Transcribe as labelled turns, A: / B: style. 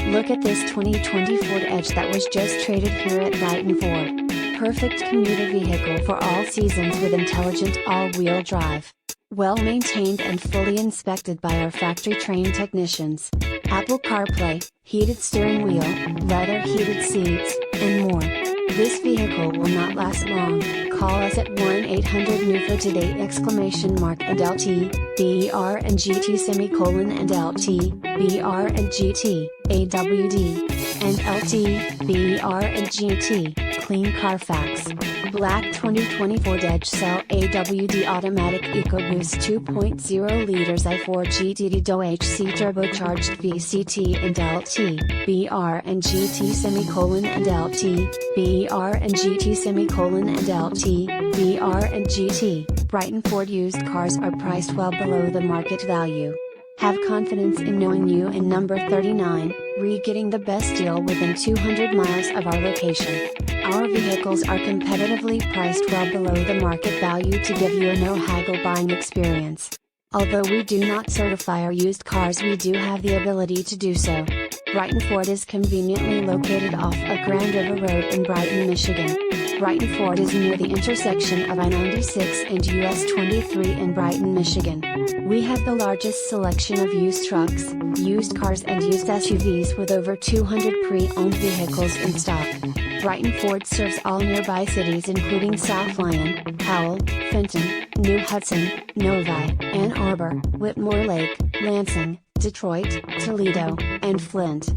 A: Look at this 2020 Ford Edge that was just traded here at Brighton Ford. Perfect commuter vehicle for all seasons with intelligent all-wheel drive. Well maintained and fully inspected by our factory-trained technicians. Apple CarPlay, heated steering wheel, leather heated seats, and more. This vehicle will not last long. Call us at 1-800-NEW for today !and LT, br&gt and LT, br&gt, AWD, and LT, br&gt, clean Carfax. Black 2020 Ford Edge SEL AWD Automatic EcoBoost 2.0 liters i4 GTDi DOHC Turbocharged VCT&lt, br&gt and LT, br&gt and LT, br&gt. Brighton Ford used cars are priced well below the market value. Have confidence in knowing you in number 39, getting the best deal within 200 miles of our location. Our vehicles are competitively priced well below the market value to give you a no-haggle buying experience. Although we do not certify our used cars, we do have the ability to do so. Brighton Ford is conveniently located off of Grand River Road in Brighton, Michigan. Brighton Ford is near the intersection of I-96 and US 23 in Brighton, Michigan. We have the largest selection of used trucks, used cars and used SUVs with over 200 pre-owned vehicles in stock. Brighton Ford serves all nearby cities including South Lyon, Howell, Fenton, New Hudson, Novi, Arbor, Whitmore Lake, Lansing, Detroit, Toledo, and Flint.